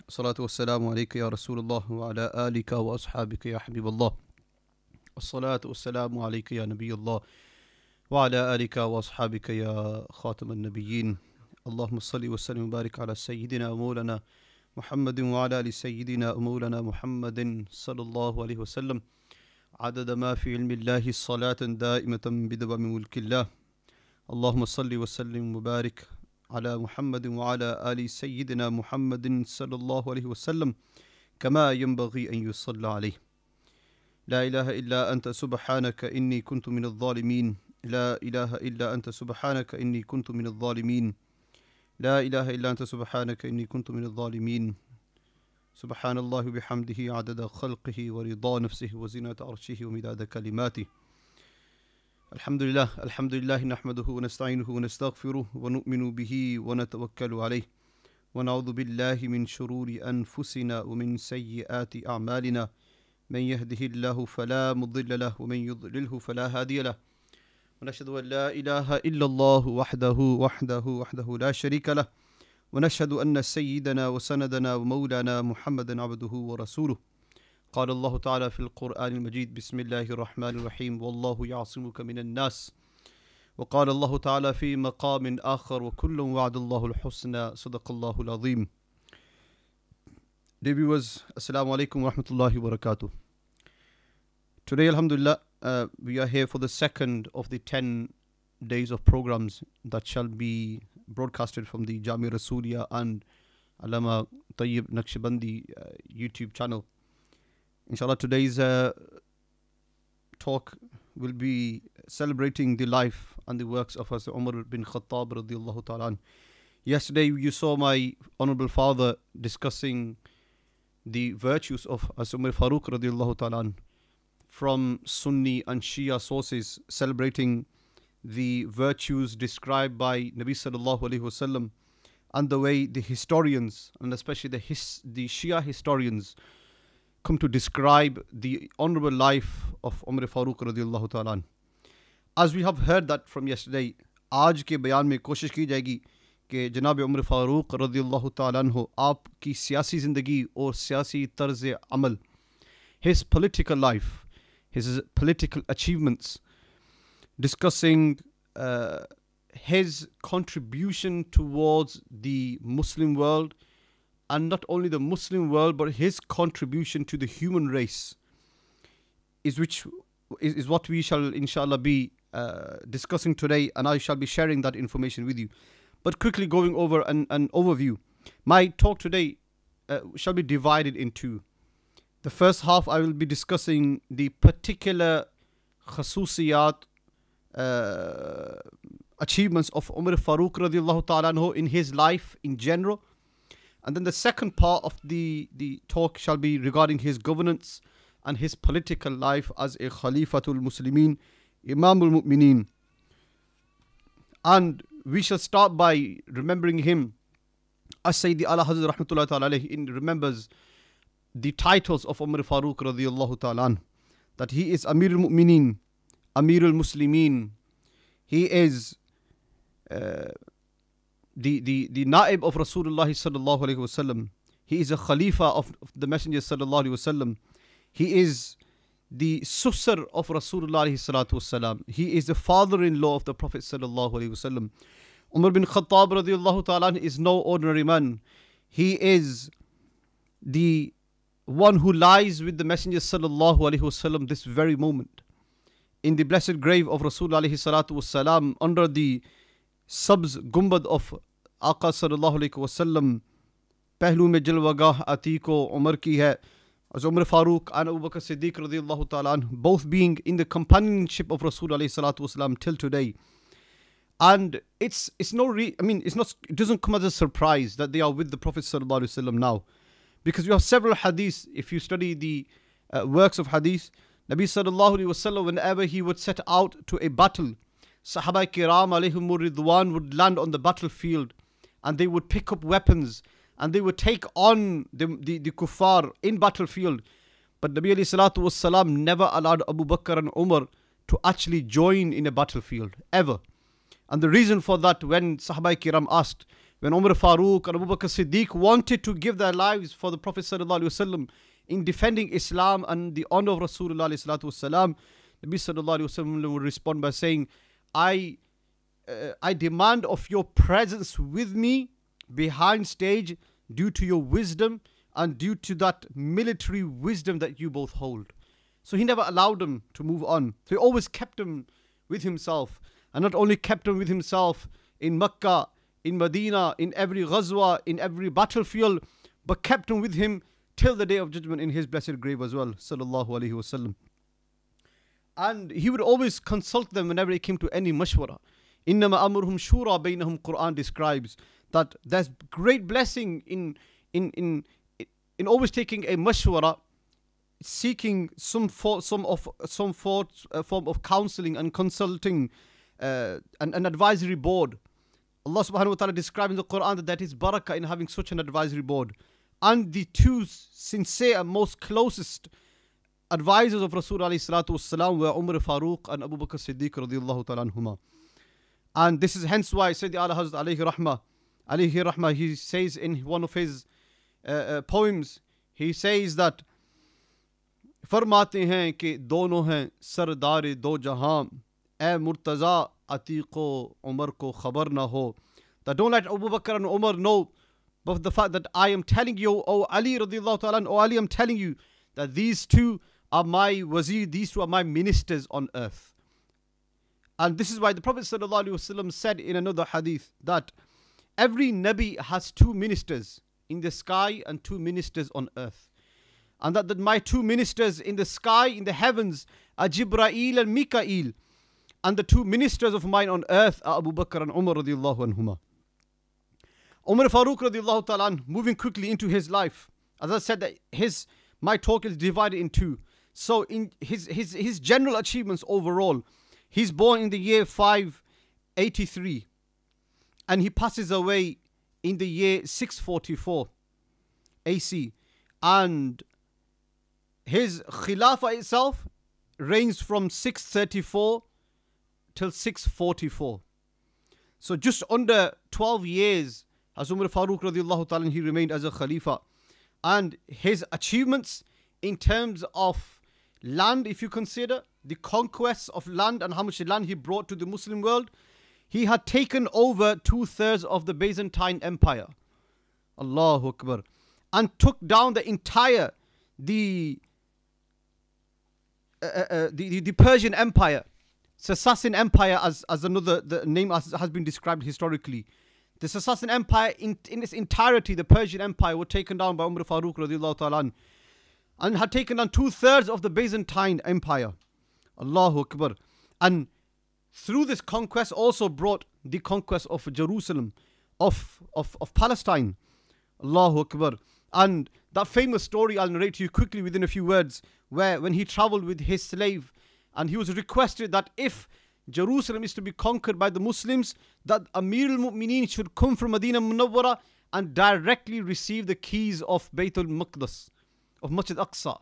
الصلاة والسلام عليك يا رسول الله وعلى آلك وأصحابك يا حبيب الله. الصلاة والسلام عليك يا نبي الله وعلى آلك وأصحابك يا خاتم النبيين. اللهم صل وسلم وبارك على سيدنا ومولانا محمد وعلى آل سيدنا ومولانا محمد صلى الله عليه وسلم عدد ما في علم الله صلاة دائمة بدوام ملك الله. اللهم صل وسلم وبارك على محمد وعلى آل سيدنا محمد صلى الله عليه وسلم كما ينبغي أن يصلى عليه. لا إله إلا أنت سبحانك إني كنت من الظالمين. لا إله إلا أنت سبحانك إني كنت من الظالمين. لا إله إلا أنت سبحانك إني كنت من الظالمين. سبحان الله بحمده عدد خلقه ورضا نفسه وزنة عرشه ومداد كلماته. الحمد لله نحمده ونستعينه ونستغفره ونؤمن به ونتوكل عليه ونعوذ بالله من شرور أنفسنا ومن سيئات أعمالنا. من يهده الله فلا مضل له ومن يضلله فلا هادي له. ونشهد أن لا إله إلا الله وحده لا شريك له. ونشهد أن سيدنا وسندنا ومولانا محمدا عبده ورسوله. قال الله تعالى في القرآن المجيد بسم الله الرحمن الرحيم والله يعصمك من الناس. وقال الله تعالى في مقام آخر وكل وعد الله الحسنى صدق الله العظيم. Dear viewers, Assalamu alaikum wa rahmatullahi wa barakatuh. Today, alhamdulillah, we are here for the second of the 10 days of programs that shall be broadcasted from the Jami Rasuliya and Allama Tayyib Naqshbandi YouTube channel. Inshallah, today's talk will be celebrating the life and the works of Hazrat Umar bin Khattab radiallahu ta'ala. Yesterday, you saw my honorable father discussing the virtues of Hazrat Umar Farooq radiallahu ta'ala from Sunni and Shia sources, celebrating the virtues described by Nabi sallallahu alaihi wasallam and the way the historians, and especially the Shia historians, come to describe the honorable life of Umar Farooq radiallahu ta'ala. As we have heard that from yesterday, आज के बयान में कोशिश की जाएगी कि जनाब उमर फ़ारूक रदियल्लाहु ताला अन्हु आपकी सियासी ज़िंदगी और सियासी तर्ज़ अमल, his political life, his political achievements, discussing his contribution towards the Muslim world, and not only the Muslim world but his contribution to the human race is what we shall inshallah be discussing today, and I shall be sharing that information with you. But quickly going over an overview, my talk today shall be divided in two. The first half I will be discussing the particular khasusiyat, achievements of Umar Farooq radiallahu ta'ala anhu in his life in general. And then the second part of the talk shall be regarding his governance and his political life as a Khalifatul Muslimin, Imamul Mu'mineen. And we shall start by remembering him as Sayyidi Ala Hazrat Rahmatullah Ta'ala alayhi remembers the titles of Umar Farooq radiallahu ta'ala, that he is Amirul Mu'mineen, Amirul Muslimin. He is the Naib of Rasulullah sallallahu alayhi wasallam. He is a Khalifa of the Messenger sallallahu alayhi wasallam. He is the Susar of Rasulullah alayhi salatu wasallam. He is the father-in-law of the Prophet sallallahu alayhi wasallam. Umar bin Khattab radiallahu ta'ala is no ordinary man. He is the one who lies with the Messenger sallallahu alayhi wasallam this very moment in the blessed grave of Rasulullah alayhi salatu wasallam, under the Sabz Gumbad of Aqa sallallahu alayhi wasallam. Pehlu mein jalwagah Atiqo Umar ki hai. As Umar Farooq and Abu Bakr Siddiq radiallahu ta'ala, both being in the companionship of Rasulullah alayhi salatu wasallam till today. And it doesn't come as a surprise that they are with the Prophet sallallahu alayhi wasallam now, because you have several hadiths. If you study the works of hadith, Nabi sallallahu alayhi wasallam, whenever he would set out to a battle, Sahaba Kiram alayhimur ridwan would land on the battlefield and they would pick up weapons and they would take on the kuffar in battlefield. But Nabi alayhi salatu wasalam never allowed Abu Bakr and Umar to actually join in a battlefield, ever. And the reason for that, when Sahaba Kiram asked, when Umar Farooq and Abu Bakr Siddiq wanted to give their lives for the Prophet sallallahu alaihi wasallam in defending Islam and the honor of Rasulullah alayhi salatu wasalam, Nabi sallallahu alaihi wasallam would respond by saying, I demand of your presence with me behind stage due to your wisdom and due to that military wisdom that you both hold. So he never allowed them to move on. So he always kept them with himself. And not only kept them with himself in Makkah, in Medina, in every ghazwa, in every battlefield, but kept them with him till the day of judgment in his blessed grave as well. Sallallahu alaihi wasallam. And he would always consult them whenever it came to any mashwara. Innama amruhum shura bainahum, Quran describes that there's great blessing in always taking a mashwara, seeking some form of counseling and consulting an advisory board. Allah subhanahu wa ta'ala describes in the Quran that is barakah in having such an advisory board. And the two sincere and most closest advisors of Rasul alayhi salatu wasalam were Umar Farooq and Abu Bakr Siddiq radiyallahu ta'ala anhuma. And this is hence why Sayyidi Ala Hazrat alayhi rahmah, he says in one of his poems, he says that फरमाते हैं कि दोनों हैं सरदार दो जहां, ए मुर्तज़ा अतीको उमर को खबर ना हो. That don't let Abu Bakr and Umar know but the fact that I am telling you, O Ali radiyallahu ta'ala, O Ali, I'm telling you that these two are my wazir, these two are my ministers on earth. And this is why the Prophet sallallahu alaihi wasallam said in another hadith that every Nabi has two ministers in the sky and two ministers on earth. And that my two ministers in the sky, in the heavens, are Jibreel and Mikael. And the two ministers of mine on earth are Abu Bakr and Umar radiyallahu anhuma. Umar Farooq radiyallahu ta'ala, moving quickly into his life. As I said, that my talk is divided in two. So in his general achievements overall, he's born in the year 583. And he passes away in the year 644 AC. And his Khalifa itself reigns from 634 till 644. So just under 12 years as Umar Farooq radiallahu ta'ala, he remained as a Khalifa. And his achievements in terms of land, if you consider the conquests of land and how much land he brought to the Muslim world, he had taken over 2/3 of the Byzantine Empire. Allahu Akbar. And took down the entire the Persian Empire, Sasanian Empire, as another the name has been described historically. The Sasanian Empire in its entirety, the Persian Empire, was taken down by Umar Farooq radiallahu ta'ala and had taken down 2/3 of the Byzantine Empire. Allahu Akbar. And through this conquest also brought the conquest of Jerusalem, of Palestine. Allahu Akbar. And that famous story I'll narrate to you quickly within a few words, where when he traveled with his slave and he was requested that if Jerusalem is to be conquered by the Muslims, that Amir al-Mu'mineen should come from Medina Munawwara and directly receive the keys of Bayt al-Maqdis, of Masjid Aqsa.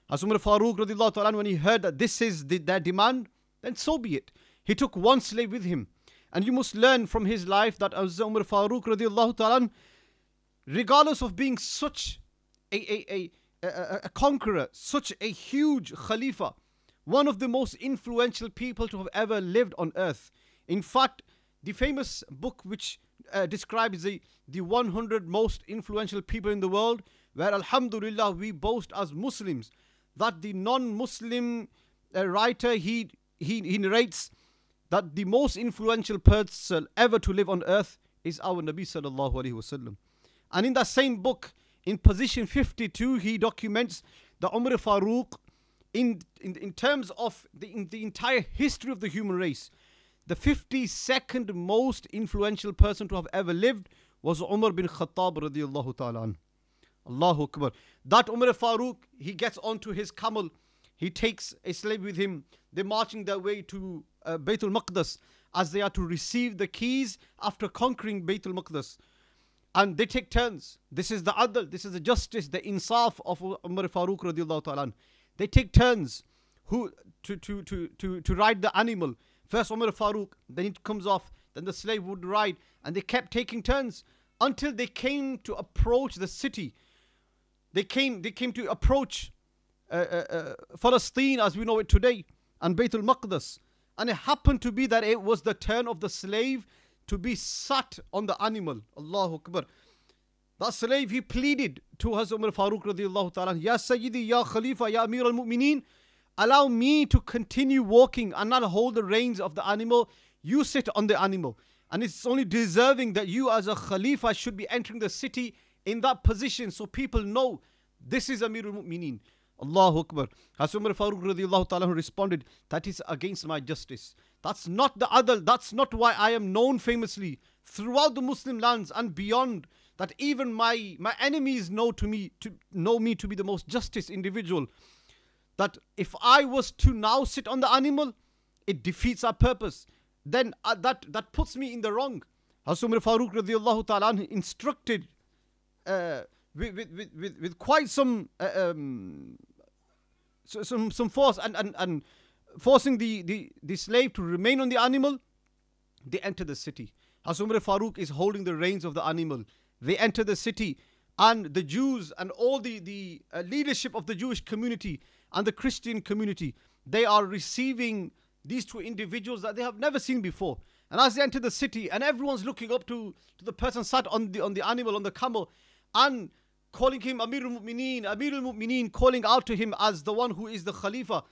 As Umar Farooq radiallahu ta'ala, when he heard that this is their demand, then so be it. He took one slave with him. And you must learn from his life that as Umar Farooq radiallahu ta'ala, regardless of being such a conqueror, such a huge Khalifa, one of the most influential people to have ever lived on earth. In fact, the famous book which describes the 100 most influential people in the world, where alhamdulillah we boast as Muslims that the non-Muslim writer, he narrates that the most influential person ever to live on earth is our Nabi sallallahu alaihi wasallam. And in that same book, in position 52, he documents that Umar Farooq, in terms of the entire history of the human race, the 52nd most influential person to have ever lived was Umar bin Khattab radiyallahu ta'ala an. Allahu Akbar. That Umar Farooq, he gets onto his camel, he takes a slave with him, they're marching their way to Bayt al-Maqdis as they are to receive the keys after conquering Bayt al-Maqdis. And they take turns. This is the adl, this is the justice, the insaf of Umar Farooq radiyallahu ta'ala. They take turns to ride the animal. First Umar Farooq, then it comes off, then the slave would ride, and they kept taking turns. until they came to approach the city. They came to approach Palestine as we know it today, and Bayt al-Maqdis. And it happened to be that it was the turn of the slave to be sat on the animal. Allahu Akbar. That slave, he pleaded to Hazrat Umar Farooq radiallahu ta'ala, Ya Sayyidi, Ya Khalifa, Ya Amir al-Mu'mineen, allow me to continue walking and not hold the reins of the animal. You sit on the animal. And it's only deserving that you as a Khalifa should be entering the city in that position so people know this is Amir al-Mu'mineen. Allahu Akbar. Hazrat Umar Farooq radiallahu ta'ala responded, that is against my justice. That's not the adl. That's not why I am known famously throughout the Muslim lands and beyond, that even my enemies know me to be the most justice individual. That if I was to now sit on the animal, it defeats our purpose. Then that puts me in the wrong. Hazrat Umar Farooq radiallahu ta'ala instructed with quite some force and forcing the slave to remain on the animal. They enter the city. Hazrat Umar Farooq is holding the reins of the animal. They enter the city, and the Jews and all the leadership of the Jewish community and the Christian community, they are receiving these two individuals that they have never seen before. And as they enter the city, and everyone's looking up to the person sat on the animal, on the camel, and calling him Amir al-Mu'mineen, calling out to him as the one who is the Khalifa.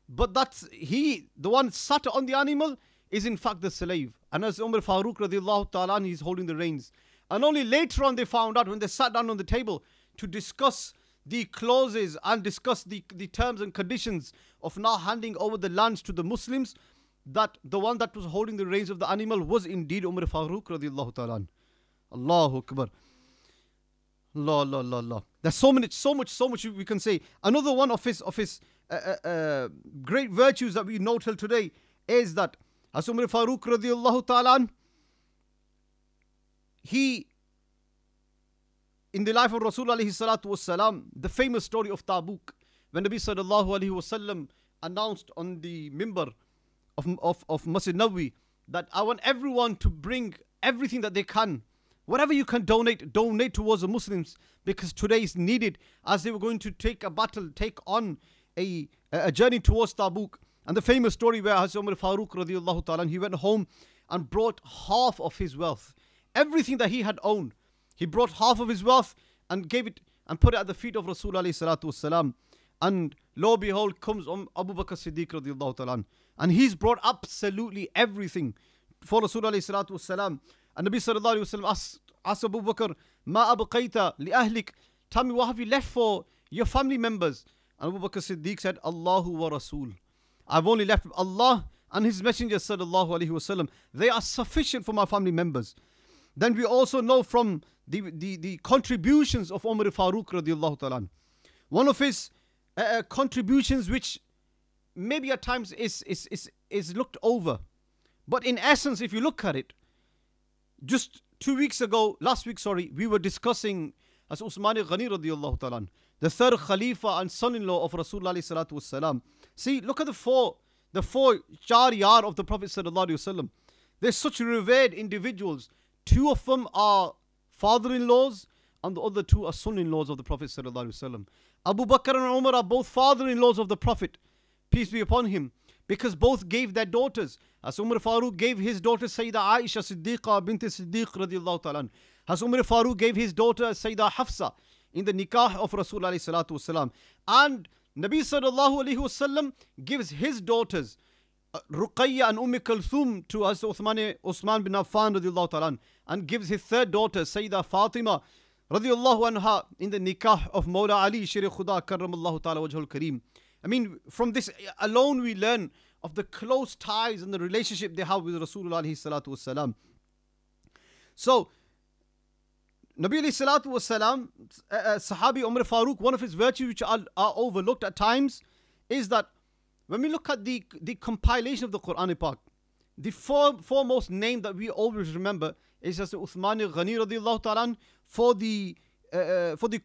But that's the one sat on the animal is in fact the slave. And as Umar Farooq radiallahu ta'ala, he's holding the reins. And only later on they found out, when they sat down on the table to discuss the clauses and discuss the terms and conditions of now handing over the lands to the Muslims, that the one that was holding the reins of the animal was indeed Umar Farooq radiallahu ta'ala. Allahu Akbar. Allah. There's so much we can say. Another one of his great virtues that we know till today is that as Umar Farooq radiallahu ta'ala, he, in the life of Rasul alayhi salatu wasalam, the famous story of Tabuk, when Nabi sallallahu alayhi wasallam announced on the mimbar of Masjid Nabawi that I want everyone to bring everything that they can. Whatever you can donate towards the Muslims, because today is needed, as they were going to take on a journey towards Tabuk. And the famous story where Hazrat Umar Farooq radiallahu ta'ala, he went home and brought half of his wealth. Everything that he had owned, he brought half of his wealth and gave it and put it at the feet of Rasul alayhi salatu wasalam. And lo and behold comes Abu Bakr Siddiq radiallahu ta'ala, and he's brought absolutely everything for Rasul alayhi salatu wasalam. And Nabi sallallahu alayhi wasallam asked Abu Bakr, Ma abqayta li ahlik, tell me, what have you left for your family members? And Abu Bakr Siddiq said, Allahu wa Rasul. I've only left Allah and His Messenger sallallahu alayhi wasallam. They are sufficient for my family members. Then we also know from the contributions of Umar Farooq radiallahu ta'ala. One of his contributions, which maybe at times is looked over, but in essence, if you look at it, just last week, we were discussing as Usman Ghani radiallahu ta'ala, the third Khalifa and son-in-law of Rasulullah salatu wassalam. See, look at the four Chariyar of the Prophet sallallahu alaihi wasallam. They're such revered individuals. Two of them are father-in-laws and the other two are son-in-laws of the Prophet sallallahu alaihi wasallam. Abu Bakr and Umar are both father-in-laws of the Prophet, peace be upon him, because both gave their daughters. As Umar Farooq gave his daughter Sayyida Aisha Siddiqa bint Siddiq radiallahu ta'ala. As Umar Farooq gave his daughter Sayyida Hafsa in the nikah of Rasul alayhi salatu wasalam. And Nabi sallallahu alayhi wasallam gives his daughters Ruqayya and Kulthum to Uthman bin Affan radiallahu ta'ala, and gives his third daughter Sayyida Fatima radiallahu anha in the nikah of Mawla Ali Shir Khuda karramallahu ta'ala wajhul kareem. I mean, from this alone we learn of the close ties and the relationship they have with Rasulullah alayhi salatu wasalam. So Nabi alayhi salatu wasalam, Sahabi Umar Farooq, one of his virtues which are overlooked at times is that when we look at the compilation of the Quran Pak, the foremost name that we always remember is as Uthman Ghani radiallahu ta'ala for the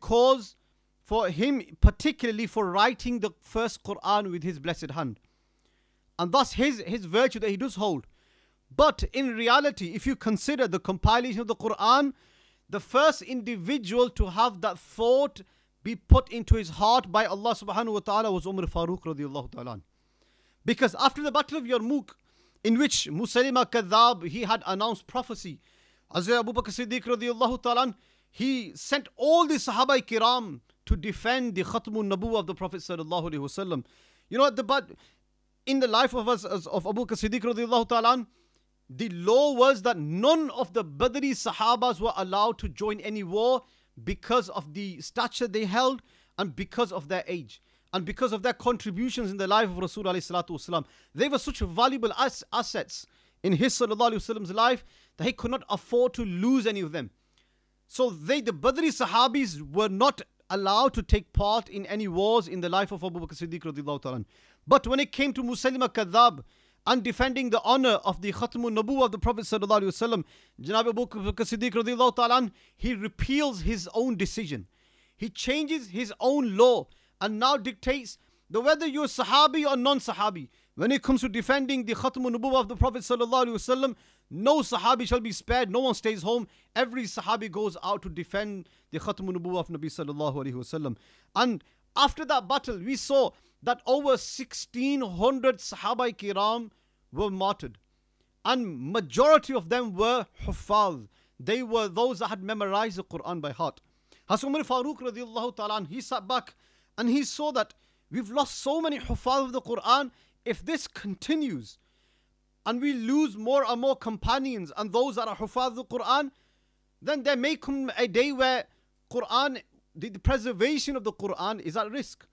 cause, for him particularly for writing the first Quran with his blessed hand. And thus his virtue that he does hold. But in reality, if you consider the compilation of the Quran, the first individual to have that thought be put into his heart by Allah subhanahu wa ta'ala was Umar Farooq radiallahu ta'ala. Because after the Battle of Yarmouk, in which Musaylima Kadhab, he had announced prophecy, Hazrat Abu Bakr Siddiq radiallahu ta'ala, he sent all the Sahaba Kiram to defend the Khatmun Nabuwah of the Prophet sallallahu alaihi wasallam. You know, in the life of Abu Bakr Siddiq radiallahu ta'ala, the law was that none of the Badri Sahabas were allowed to join any war because of the stature they held and because of their age and because of their contributions in the life of Rasul alayhi salatu wasalam. They were such valuable assets in his sallallahu alayhi wasallam's life that he could not afford to lose any of them. So the Badri Sahabis were not allowed to take part in any wars in the life of Abu Bakr Siddiq radiallahu ta'ala. But when it came to Musaylima Kadhab and defending the honor of the Khatmun Nabuwah of the Prophet sallallahu alaihi wasallam, Janab Abu Bakr Siddiq radiallahu ta'ala, he repeals his own decision. He changes his own law and now dictates that whether you're Sahabi or non-Sahabi, when it comes to defending the Khatmun Nabuwah of the Prophet sallallahu alaihi wasallam, no Sahabi shall be spared, no one stays home. Every Sahabi goes out to defend the Khatmun Nabuwah of Nabi sallallahu alaihi wasallam. And after that battle, we saw that over 1,600 Sahaba Kiram were martyred. And majority of them were Huffaz. They were those that had memorized the Quran by heart. Hazrat Umar Farooq radiallahu ta'ala, he sat back and he saw that we've lost so many Huffaz of the Quran. If this continues and we lose more and more companions and those that are Huffaz of the Quran, then there may come a day where Quran, the preservation of the Quran is at risk.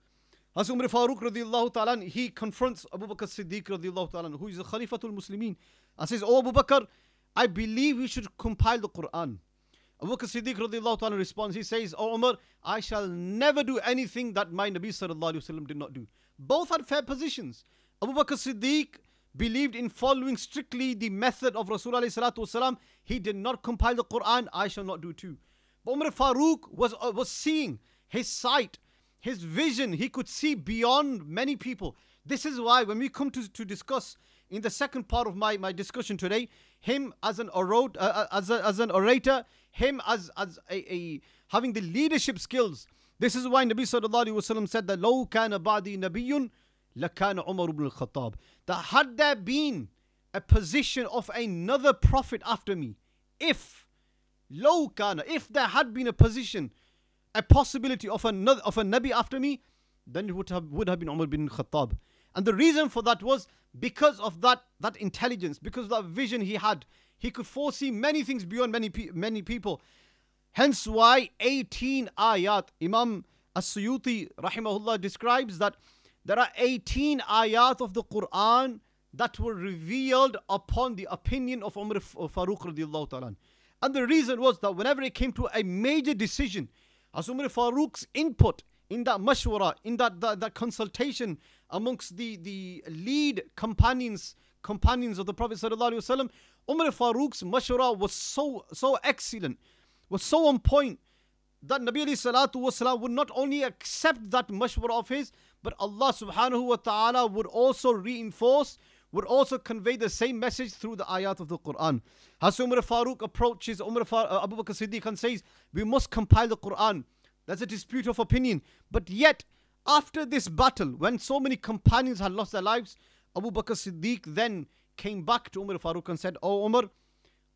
Hazrat Umar Farooq radiallahu ta'ala, he confronts Abu Bakr Siddiq radiallahu ta'ala, who is the Khalifatul Muslimin, and says, "Oh Abu Bakr, I believe we should compile the Quran." Abu Bakr Siddiq radiallahu ta'ala responds, he says, "Oh Umar, I shall never do anything that my Nabi sallallahu alayhi wasallam did not do." Both had fair positions. Abu Bakr Siddiq believed in following strictly the method of Rasul alayhi salatu wasalam. He did not compile the Quran. I shall not do too. But Umar Farooq was seeing, his sight, his vision, he could see beyond many people. This is why when we come to discuss in the second part of my discussion today, him as an orator, him as having the leadership skills. This is why Nabi sallallahu alaihi wasallam said that "Law kana ba'di nabiyyun lakana Umar bin Khattab." That had there been a position of another prophet after me, if there had been a position, a possibility of a Nabi after me, then it would have been Umar bin Khattab. And the reason for that was because of that intelligence, because of that vision he had. He could foresee many things beyond many people. Hence why 18 ayat, Imam As-Suyuti rahimahullah describes that there are 18 ayat of the Quran that were revealed upon the opinion of Umar Farooq radiallahu ta'ala. And the reason was that whenever it came to a major decision, as Umar Farooq's input in that mashwara, in that consultation amongst the lead companions of the Prophet sallallahu alaihi wasallam, Umar Farooq's mashwara was so excellent, was so on point, that Nabi alayhi salatu wasalam would not only accept that mashwara of his, but Allah subhanahu wa ta'ala would also reinforce, would also convey the same message through the ayat of the Quran. Hazrat Umar Farooq approaches Abu Bakr Siddiq and says, "We must compile the Quran." That's a dispute of opinion. But yet, after this battle, when so many companions had lost their lives, Abu Bakr Siddiq then came back to Umar Farooq and said, "Oh Umar,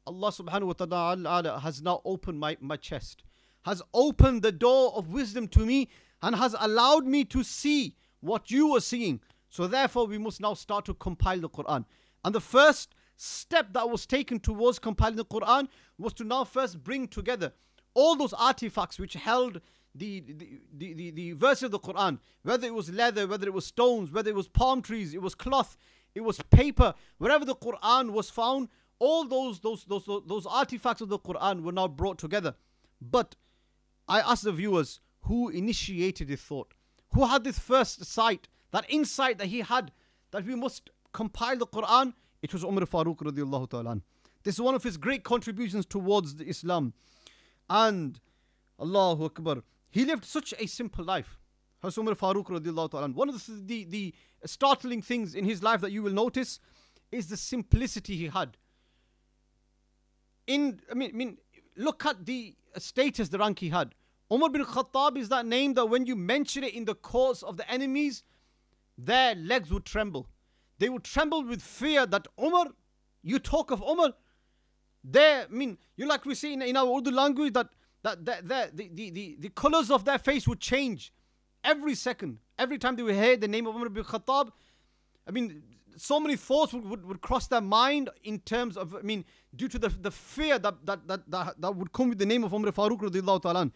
Allah subhanahu wa ta'ala has now opened my chest, has opened the door of wisdom to me and has allowed me to see what you were seeing. So therefore we must now start to compile the Quran." And the first step that was taken towards compiling the Quran was to now first bring together all those artifacts which held the verses of the Quran, whether it was leather, whether it was stones, whether it was palm trees, it was cloth, it was paper, wherever the Quran was found, all those artifacts of the Quran were now brought together. But I ask the viewers, who initiated this thought? Who had this first sight, that insight that he had, that we must compile the Quran? It was Umar Farooq radiallahu ta'ala. This is one of his great contributions towards the Islam. And Allahu Akbar, he lived such a simple life. Hazrat Umar Farooq radiallahu ta'ala. One of the startling things in his life that you will notice is the simplicity he had. look at the status, the rank he had. Umar bin Khattab is that name that when you mention it in the cause of the enemies, their legs would tremble. They would tremble with fear that Umar, you talk of Umar, there, I mean, you like we see in our Urdu language that the colors of their face would change every second. Every time they would hear the name of Umar bin Khattab, I mean, so many thoughts would cross their mind in terms of, I mean, due to the fear that would come with the name of Umar Farooq radiallahu ta'ala.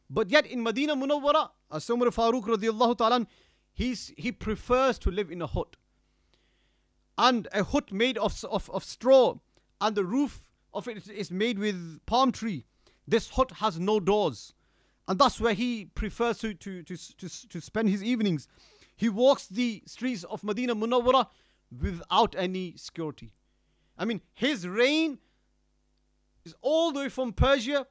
But yet in Medina Munawwara, as Umar Farooq radiallahu ta'ala, he prefers to live in a hut. And a hut made of straw, and the roof of it is made with palm tree. This hut has no doors, and that's where he prefers to spend his evenings. He walks the streets of Medina Munawwara without any security. I mean, his reign is all the way from Persia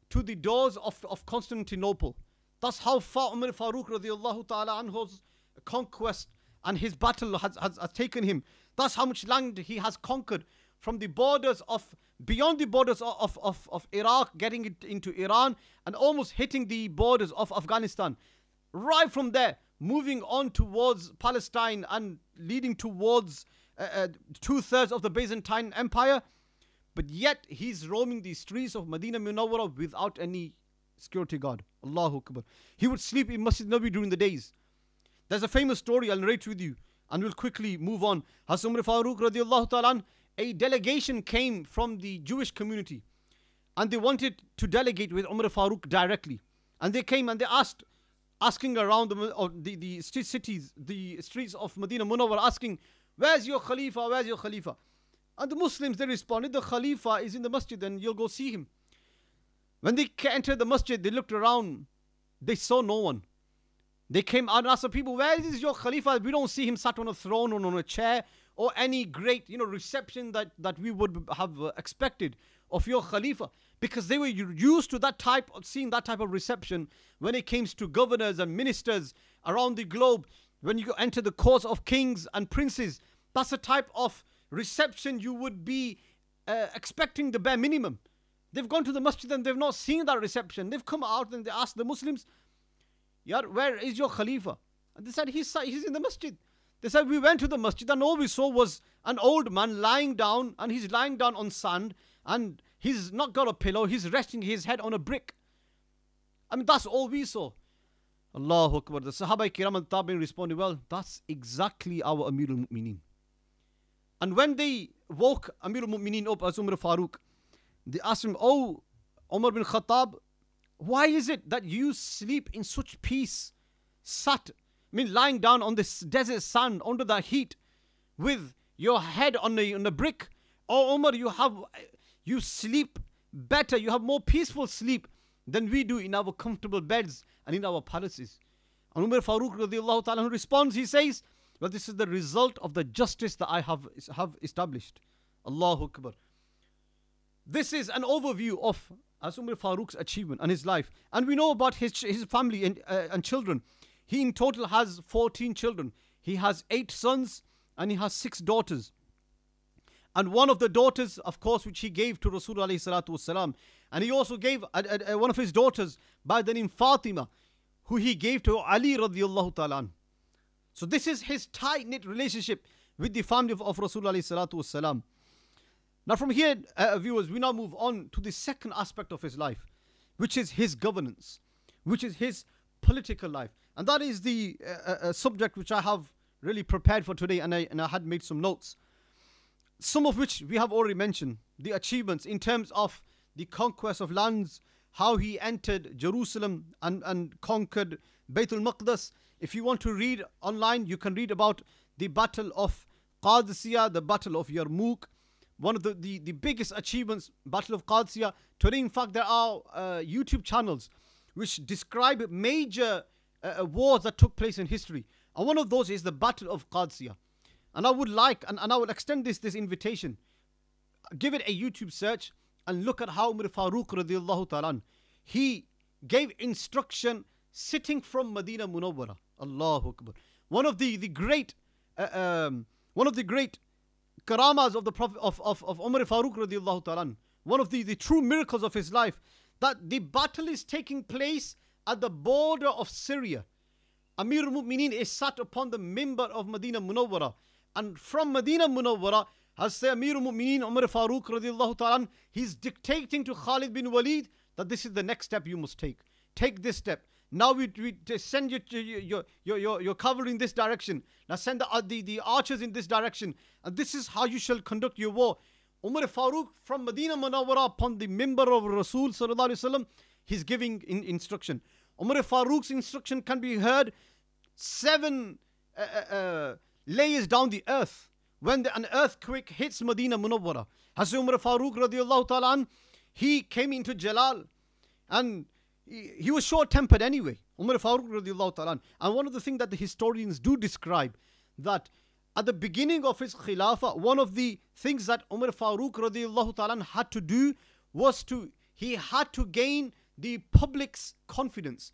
to the doors of Constantinople. That's how far Umar Farooq radiallahu ta'ala anhu's conquest and his battle has taken him. That's how much land he has conquered, from the borders beyond the borders of Iraq, getting it into Iran, and almost hitting the borders of Afghanistan. Right from there, moving on towards Palestine and leading towards 2/3 of the Byzantine Empire. But yet he's roaming the streets of Medina Munawwara without any security guard. Allahu Akbar. He would sleep in Masjid Nabi during the days. There's a famous story I'll narrate with you, and we'll quickly move on. Hazrat Umar Farooq radiallahu ta'ala, a delegation came from the Jewish community, and they wanted to delegate with Umar Farooq directly. And they came and they asking around the cities, the streets of Medina Munawwara, asking, where's your Khalifa, where's your Khalifa? And the Muslims, they responded, the Khalifa is in the masjid and you'll go see him. When they entered the masjid, they looked around, they saw no one. They came out and asked the people, where is your Khalifa? We don't see him sat on a throne or on a chair or any great, reception that we would have expected of your Khalifa. Because they were used to seeing that type of reception when it came to governors and ministers around the globe. When you enter the courts of kings and princes, that's the type of reception you would be expecting, the bare minimum. They've gone to the masjid and they've not seen that reception. They've come out and they asked the Muslims, yeah, where is your Khalifa? And they said, he's in the masjid. They said, we went to the masjid and all we saw was an old man lying down, and he's lying down on sand, and he's not got a pillow, he's resting his head on a brick. I mean, that's all we saw. Allahu Akbar. The Sahaba Kiram and Tabi'in responded, well, that's exactly our Amir al-Mu'mineen. And when they woke Amir al-Mu'mineen up as Umar Farooq, they asked him, oh, Umar bin Khattab, why is it that you sleep in such peace, lying down on this desert sand under the heat with your head on a brick? Oh, Umar, you sleep better, you have more peaceful sleep than we do in our comfortable beds and in our palaces. And Umar Farooq radiallahu ta'ala responds, he says, well, this is the result of the justice that I have established. Allahu Akbar. This is an overview of Umar Farooq's achievement and his life. And we know about his family and children. He in total has 14 children. He has 8 sons and he has 6 daughters. And one of the daughters, of course, which he gave to Rasul alayhi salatu wasalam. And he also gave one of his daughters by the name Fatima, who he gave to Ali radiallahu ta'ala. So this is his tight-knit relationship with the family of Rasul alayhi salatu wasalam. Now from here, viewers, we now move on to the second aspect of his life, which is his governance, which is his political life. And that is the subject which I have really prepared for today, and I had made some notes. Some of which we have already mentioned, the achievements in terms of the conquest of lands, how he entered Jerusalem and conquered Baytul Maqdis. If you want to read online, you can read about the Battle of Qadisiyah, the Battle of Yarmouk. One of the biggest achievements, Battle of Qadisiyah. Today, in fact, there are YouTube channels which describe major wars that took place in history. And one of those is the Battle of Qadisiyah. And I would like, and I will extend this invitation, give it a YouTube search and look at how Umar Farooq radiallahu ta'ala, he gave instruction sitting from Medina Munawwara. Allahu Akbar. One of the great karamas of the Prophet of Umar Farooq radiallahu ta'ala one of the true miracles of his life, that the battle is taking place at the border of Syria. Amir al-Mu'mineen is sat upon the mimbar of Medina Munawwara. And from Medina Munawwara, Hazrat Amir al-Mu'mineen Umar Farooq radiallahu ta'ala, he's dictating to Khalid bin Walid that this is the next step you must take. Take this step. Now we send your cavalry in this direction. Now send the archers in this direction. And this is how you shall conduct your war. Umar Farooq from Medina Munawwara upon the mimbar of Rasul sallallahu alaihi wasallam, he's giving instruction. Umar Farooq's instruction can be heard 7 layers down the earth when an earthquake hits Medina Munawwara. Hazrat Umar Farooq radiallahu ta'ala, he came into Jalal, and he was short-tempered anyway. Umar Farooq radiallahu ta'ala. And one of the things that the historians do describe, that at the beginning of his Khilafah, one of the things that Umar Farooq radiallahu ta'ala had to do was he had to gain the public's confidence.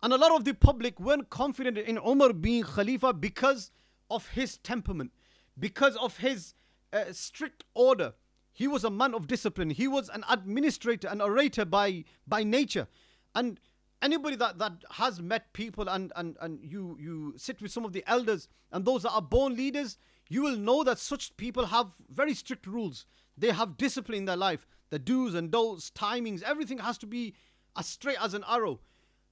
And a lot of the public weren't confident in Umar being Khalifa because of his temperament, because of his strict order. He was a man of discipline. He was an administrator, an orator by nature. And anybody that has met people and you sit with some of the elders and those that are born leaders, you will know that such people have very strict rules. They have discipline in their life. The do's and don'ts, timings, everything has to be as straight as an arrow.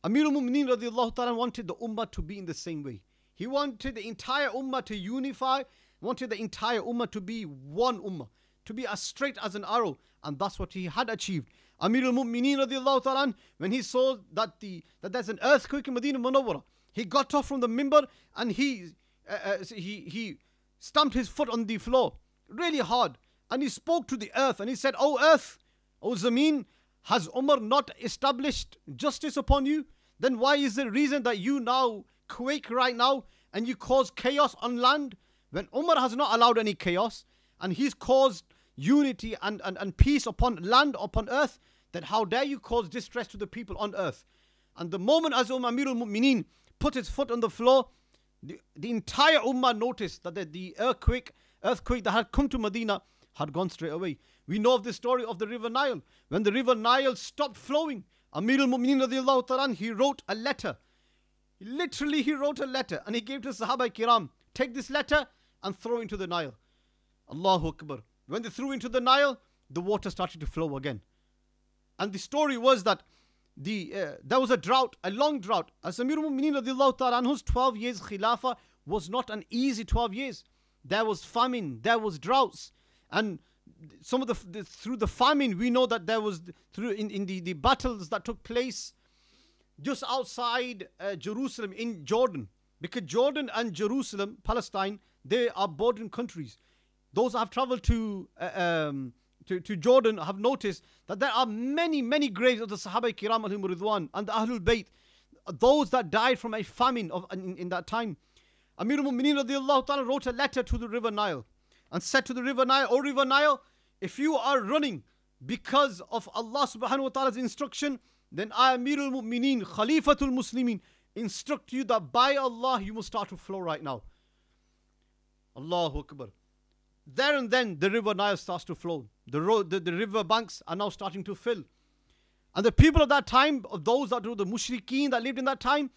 Amir al-Mu'mineen radiallahu ta'ala wanted the ummah to be in the same way. He wanted the entire ummah to unify, wanted the entire ummah to be one ummah, to be as straight as an arrow. And that's what he had achieved. Amir al-Mu'mineen radiallahu ta'ala, when he saw that there's an earthquake in Medina Munawwara, he got off from the mimbar and he stamped his foot on the floor really hard. And he spoke to the earth and he said, "O earth, O Zameen, has Umar not established justice upon you? Then why is the reason that you now quake right now and you cause chaos on land? When Umar has not allowed any chaos and he's caused unity and peace upon land, upon earth, then how dare you cause distress to the people on earth?" And the moment as Amir al-Mu'mineen put his foot on the floor, the entire ummah noticed that the earthquake that had come to Medina had gone straight away. We know of the story of the river Nile. When the river Nile stopped flowing, Amir al-Mu'mineen radiallahu ta'ala, he wrote a letter. Literally, he wrote a letter and he gave to Sahaba Kiram, "Take this letter and throw into the Nile." Allahu Akbar. When they threw into the Nile, the water started to flow again. And the story was that there was a drought, a long drought. As Amir al-Mu'mineen radiallahu ta'ala anhu's 12 years Khilafah was not an easy 12 years. There was famine, there was droughts. And some of through the famine, we know that there was in the battles that took place just outside Jerusalem in Jordan, because Jordan and Jerusalem, Palestine, they are bordering countries. Those that have traveled to Jordan have noticed that there are many graves of the Sahaba Kiram alaihim ridwan and the Ahlul Bayt, those that died from a famine in that time. Amir al-Mu'mineen radiallahu ta'ala wrote a letter to the river Nile and said to the river Nile, "O river Nile, if you are running because of Allah subhanahu wa ta'ala's instruction, then I, Amir al-Mu'mineen, Khalifatul Muslimin, instruct you that by Allah you must start to flow right now." Allahu Akbar. There and then the river Nile starts to flow. The river banks are now starting to fill. And the people of that time, of those that were the mushrikeen that lived in that time,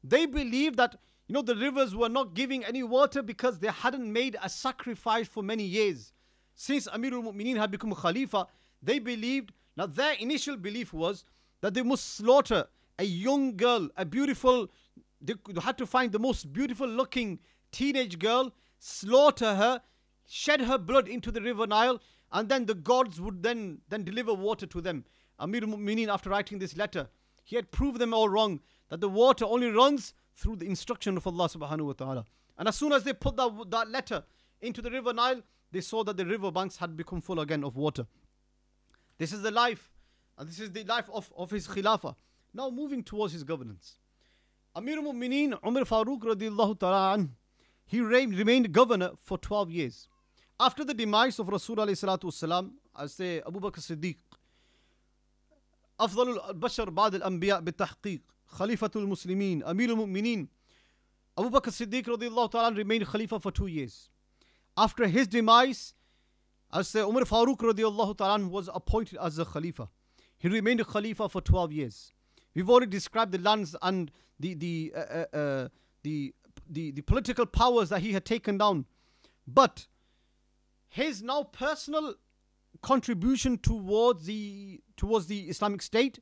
they believed that the rivers were not giving any water because they hadn't made a sacrifice for many years. Since Amir al-Mu'mineen had become Khalifa, they believed, now their initial belief was that they must slaughter a young girl, they had to find the most beautiful looking teenage girl, slaughter her, shed her blood into the river Nile, and then the gods would then deliver water to them. Amir al-Mu'mineen, after writing this letter, he had proved them all wrong, that the water only runs through the instruction of Allah subhanahu wa ta'ala. And as soon as they put that letter into the river Nile, they saw that the river banks had become full again of water. This is the life, and this is the life of his Khilafah. Now moving towards his governance. Amir al-Mu'mineen Umar Farooq radiallahu ta'ala anh, he remained governor for 12 years. After the demise of Rasul alayhi salatu wasalam, I say Abu Bakr Siddiq, أفضل البشر بعد الأنبياء بالتحقيق خليفة المسلمين أمير المؤمنين, Abu Bakr Siddiq radiallahu ta'ala remained Khalifa for 2 years. After his demise, As the Umar Farooq radiallahu ta'ala was appointed as a Khalifa. He remained a Khalifa for 12 years. We've already described the lands and the political powers that he had taken down. But his now personal contribution towards the Islamic State,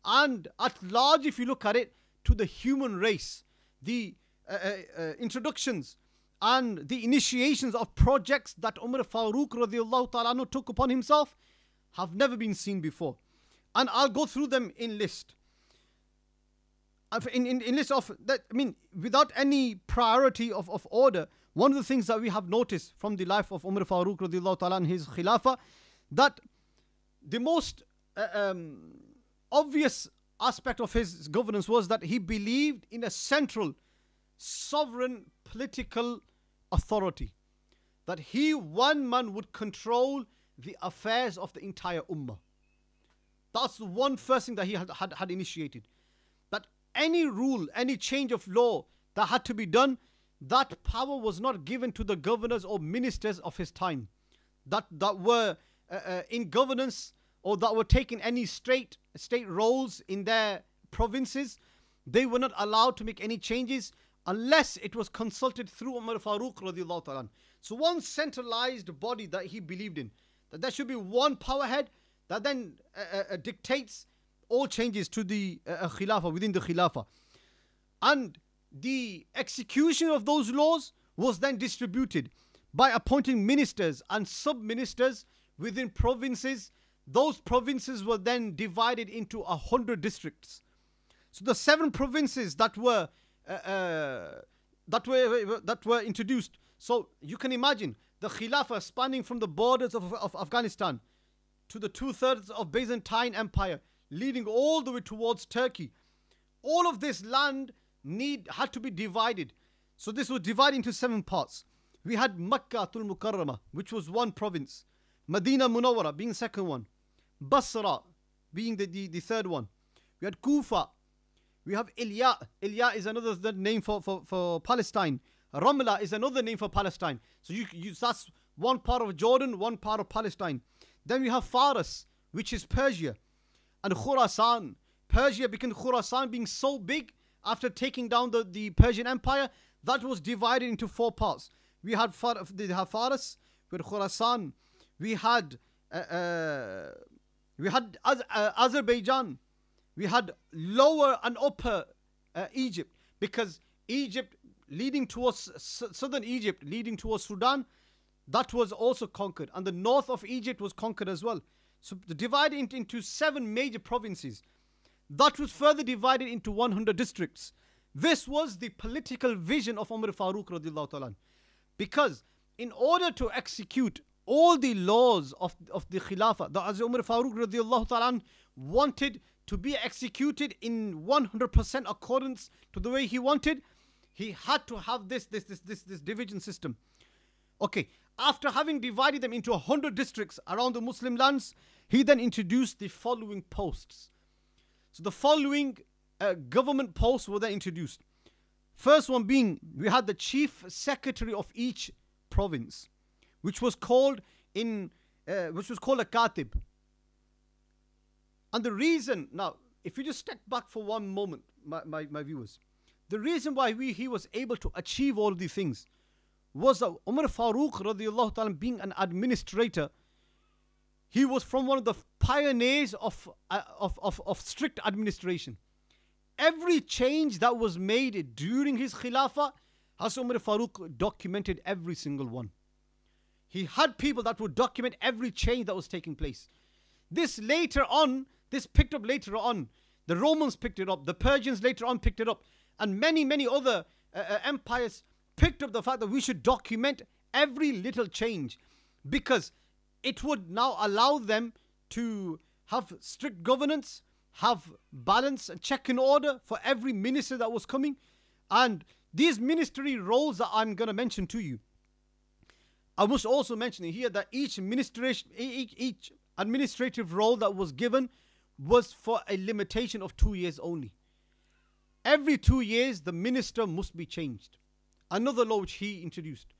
and at large, if you look at it, to the human race, the introductions and the initiations of projects that Umar Farooq radiallahu ta'ala took upon himself have never been seen before. And I'll go through them in list. In list of that, I mean, without any priority of order, one of the things that we have noticed from the life of Umar Farooq radiallahu ta'ala and his Khilafah, that the most obvious aspect of his governance was that he believed in a central sovereign political authority, that he, one man, would control the affairs of the entire ummah. That's the one first thing that he had initiated. That any rule, any change of law that had to be done, that power was not given to the governors or ministers of his time that were in governance, or that were taking any state roles in their provinces. They were not allowed to make any changes unless it was consulted through Umar Farooq radiallahu ta'ala. So one centralized body that he believed in, that there should be one power head that then dictates all changes to the Khilafah, within the Khilafah. And the execution of those laws was then distributed by appointing ministers and sub-ministers within provinces. Those provinces were then divided into 100 districts. So the 7 provinces that were introduced. So you can imagine the Khilafah spanning from the borders of Afghanistan to the 2/3 of Byzantine Empire, leading all the way towards Turkey. All of this land had to be divided. So this was divided into 7 parts. We had Makkah tul Mukarramah, which was one province. Medina Munawwara being second one. Basra being the third one. We had Kufa. We have Ilya. Ilya is another name for Palestine. Ramla is another name for Palestine. So that's one part of Jordan, one part of Palestine. Then we have Faras, which is Persia. And Khurasan. Persia became Khurasan, being so big after taking down the Persian Empire, that was divided into 4 parts. We had Faras, we had Khurasan, we had Azerbaijan, we had lower and upper Egypt, because Egypt leading towards southern Egypt, leading towards Sudan, that was also conquered, and the north of Egypt was conquered as well. So divided into 7 major provinces. That was further divided into 100 districts. This was the political vision of Umar Farooq radiallahu ta'ala. Because in order to execute all the laws of the Khilafah, that Umar Farooq radiallahu ta'ala wanted to be executed in 100% accordance to the way he wanted, he had to have this division system. Okay, after having divided them into 100 districts around the Muslim lands, he then introduced the following posts. So the following government posts were then introduced. First one being, we had the chief secretary of each province, which was called a katib. And the reason, now, if you just step back for one moment, my viewers, the reason why he was able to achieve all of these things was that Umar Farooq radiallahu ta'ala, being an administrator, he was from one of the pioneers of strict administration. Every change that was made during his Khilafah, Hazrat Umar Farooq documented every single one. He had people that would document every change that was taking place. This picked up later on. The Romans picked it up. The Persians later on picked it up. And many other empires picked up the fact that we should document every little change, because it would now allow them to have strict governance, have balance and check and order for every minister that was coming. And these ministry roles that I'm going to mention to you, I must also mention here that each administrative role that was given was for a limitation of 2 years only. Every 2 years, the minister must be changed. Another law which he introduced.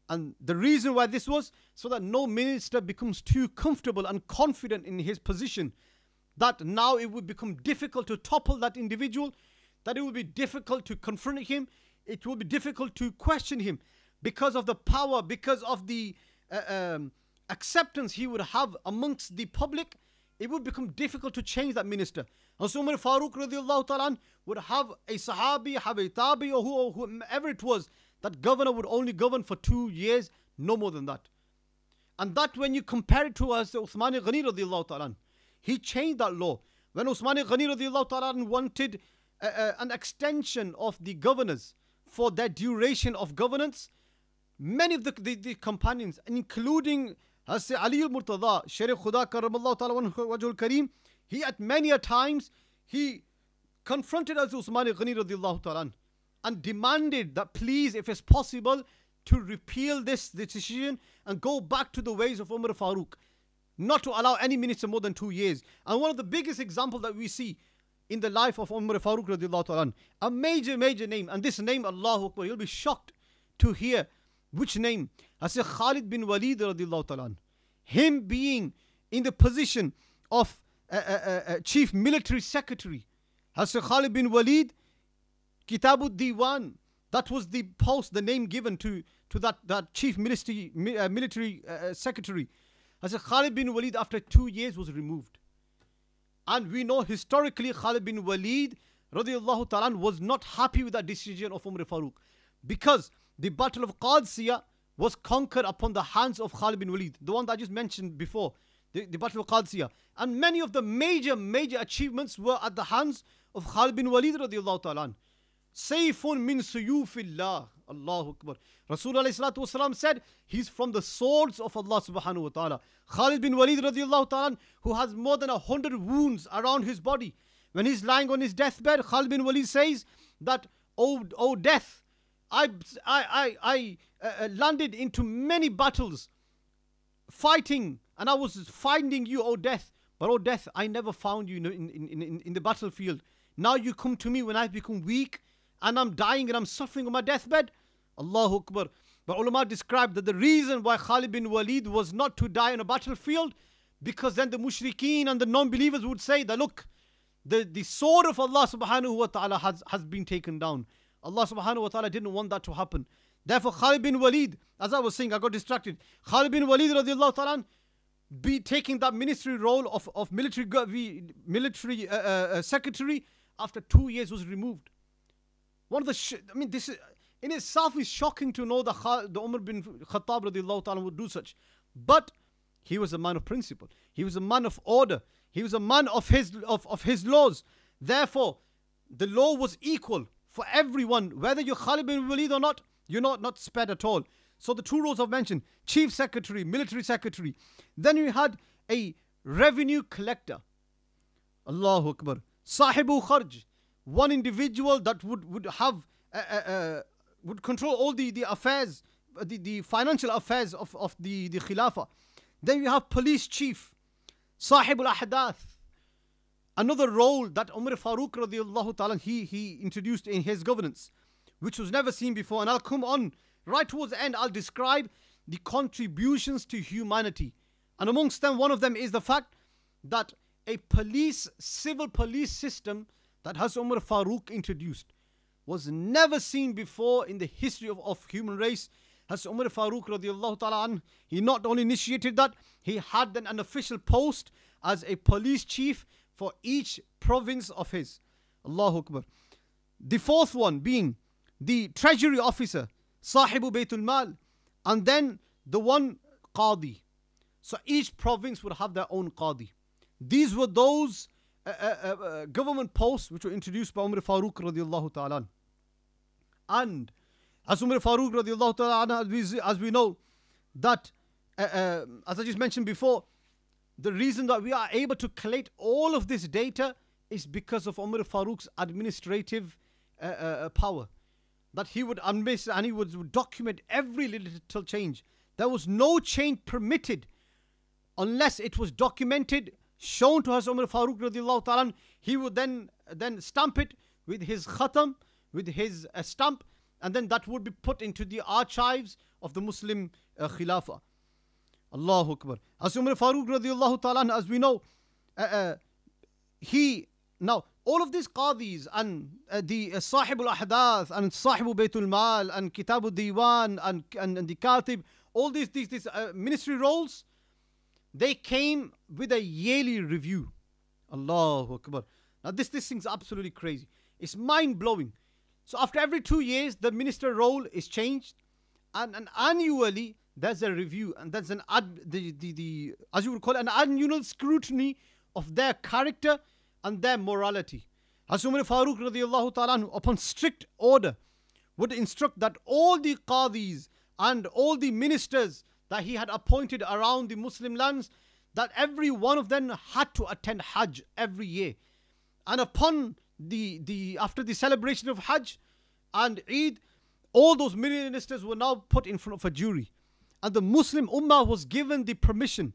And the reason why this was so that no minister becomes too comfortable and confident in his position, that now it would become difficult to topple that individual, that it would be difficult to confront him, it will be difficult to question him because of the power, because of the acceptance he would have amongst the public. It would become difficult to change that minister. And so Umar Farooq radiallahu ta'ala would have a Sahabi, have a Tabi, or whoever it was, that governor would only govern for 2 years, no more than that. And that when you compare it to Uthman Ghani radiallahu ta'ala, he changed that law. When Uthman Ghani radiallahu ta'ala wanted an extension of the governors for their duration of governance, many of the companions, including Hazrat Ali al-Murtada, Sharif Khuda Karamallahu ta'ala wajhul Kareem, he at many a times, he confronted Hazrat Uthman Ghani radiallahu ta'ala and demanded that please, if it's possible, to repeal this decision and go back to the ways of Umar Farooq, not to allow any minister more than 2 years. And one of the biggest examples that we see in the life of Umar Farooq radiallahu ta'ala, a major name, and this name, Allahu Akbar, you'll be shocked to hear which name. Hazrat Khalid bin Walid radiallahu ta'ala, him being in the position of chief military secretary. Hazrat Khalid bin Walid, Kitabud Diwan, that was the post, the name given to that chief military secretary. Hazrat Khalid bin Walid, after 2 years, was removed. And we know historically Khalid bin Walid radiallahu ta'ala was not happy with that decision of Umar Farooq, because the battle of Qadisiyah was conquered upon the hands of Khalid bin Walid, the one that I just mentioned before, the battle of Qadisiyah. And many of the major achievements were at the hands of Khalid bin Walid radiallahu ta'ala. Sayfun min suyufillah. Allahu Akbar. Rasulullah said, he's from the swords of Allah subhanahu wa ta'ala. Khalid bin Walid radiallahu ta'ala, who has more than 100 wounds around his body. When he's lying on his deathbed, Khalid bin Walid says that, oh death, I landed into many battles fighting, and I was finding you, oh death. But oh death, I never found you in the battlefield. Now you come to me when I've become weak and I'm dying and I'm suffering on my deathbed. Allahu Akbar. But ulama described that the reason why Khalid bin Walid was not to die on a battlefield, because then the mushrikeen and the non-believers would say that, look, the sword of Allah subhanahu wa ta'ala has been taken down. Allah subhanahu wa ta'ala didn't want that to happen. Therefore Khalid bin Walid, as I was saying, I got distracted. Khalid bin Walid radiallahu ta'ala be taking that ministry role of military secretary after 2 years was removed. One of the, this is, in itself is shocking to know that the Umar bin Khattab radiallahu ta'ala would do such. But he was a man of principle. He was a man of order. He was a man of his laws. Therefore, the law was equal for everyone, whether you're Khalid bin Walid or not. You're not spared at all. So the two roles I've mentioned, chief secretary, military secretary. Then you had a revenue collector. Allahu Akbar. Sahibu Kharj, one individual that would have would control all the affairs, the financial affairs of the Khalifa. Then you have police chief, Sahib al-Ahdath, another role that Umar Farooq radiallahu ta'ala he introduced in his governance, which was never seen before. And I'll come on right towards the end, I'll describe the contributions to humanity. And amongst them, one of them is the fact that a civil police system that Hazrat Umar Farooq introduced was never seen before in the history of human race. Hazrat Umar Farooq radiallahu ta'ala anh, he not only initiated that, he had then an official post as a police chief for each province of his. Allahu Akbar. The fourth one being the treasury officer, Sahibu Baytul Mal, and then the one Qadi. So each province would have their own Qadi. These were those government posts which were introduced by Umar Farooq radiallahu ta'ala. And as Umar Farooq radiallahu ta'ala, as we know, that as I just mentioned before, the reason that we are able to collate all of this data is because of Umar Farooq's administrative power. That he would unmiss and he would document every little change. There was no change permitted unless it was documented, shown to Hazrat Umar Farooq radiallahu ta'ala. He would then stamp it with his khatam, with his stamp, and then that would be put into the archives of the Muslim Khilafah. Allahu Akbar. As Umar Farooq radiallahu ta'ala, as we know, now all of these qadis and the Sahib al-Ahdath and Sahib Baytul Mal and Kitab al-Diwan and the Katib, all these ministry roles, they came with a yearly review. Allahu Akbar. Now this thing's absolutely crazy. It's mind-blowing. So after every 2 years, the minister role is changed, and annually there's a review, and there's as you would call it, an annual scrutiny of their character and their morality. As Umar Farooq radiallahu ta'ala, upon strict order, would instruct that all the qadis and all the ministers that he had appointed around the Muslim lands, that every one of them had to attend Hajj every year. And upon after the celebration of Hajj and Eid, all those ministers were now put in front of a jury. And the Muslim Ummah was given the permission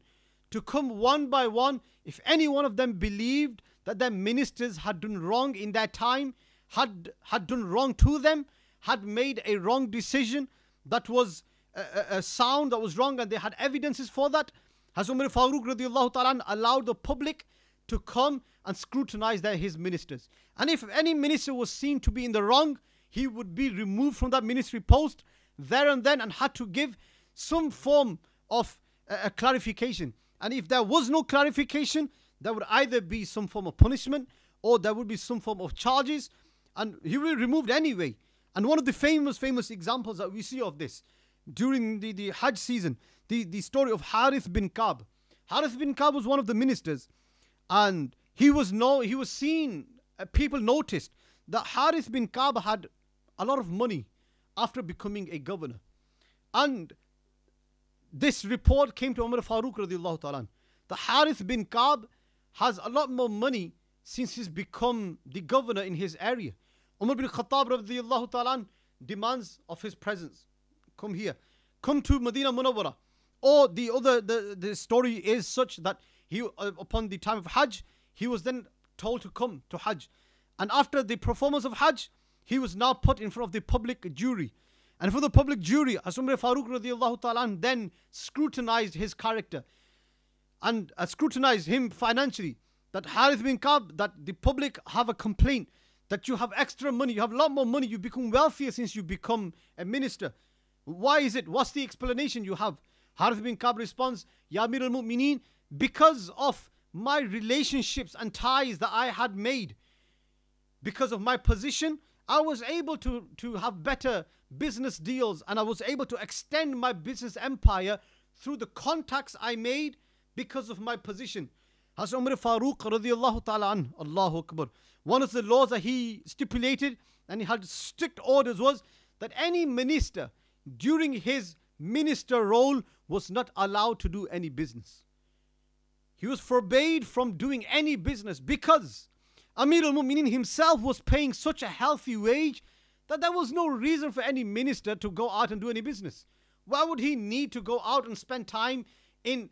to come one by one. If any one of them believed that their ministers had done wrong in their time, had done wrong to them, had made a wrong decision that was a sound that was wrong, and they had evidences for that, Hazrat Umar Farooq radiallahu ta'ala allowed the public to come and scrutinize his ministers. And if any minister was seen to be in the wrong, he would be removed from that ministry post there and then, and had to give some form of a clarification. And if there was no clarification, there would either be some form of punishment, or there would be some form of charges, and he will be removed anyway. And one of the famous examples that we see of this during the Hajj season, the story of Harith bin Ka'b. Harith bin Ka'b was one of the ministers, and he was seen, people noticed that Harith bin Ka'b had a lot of money after becoming a governor. And this report came to Umar Farooq radiallahu ta'ala. The Harith bin Ka'b has a lot more money since he's become the governor in his area. Umar bin Khattab radiallahu ta'ala demands of his presence. Come here. Come to Medina Munawwara. Or the story is such that he, upon the time of Hajj, he was then told to come to Hajj. And after the performance of Hajj, he was now put in front of the public jury. And for the public jury, Umar Farooq radiallahu ta'ala then scrutinized his character and scrutinized him financially. That Harith bin Ka'b, that the public have a complaint that you have extra money, you have a lot more money, you become wealthier since you become a minister. Why is it? What's the explanation you have? Harith bin Ka'b responds, Ya Amir al-Mu'mineen, because of my relationships and ties that I had made, because of my position, I was able to have better business deals, and I was able to extend my business empire through the contacts I made because of my position. Hazrat Umar Farooq radiallahu ta'ala an, Allahu Akbar. One of the laws that he stipulated, and he had strict orders, was that any minister during his minister role was not allowed to do any business. He was forbade from doing any business because Amir al-Mu'mineen himself was paying such a healthy wage that there was no reason for any minister to go out and do any business. Why would he need to go out and spend time in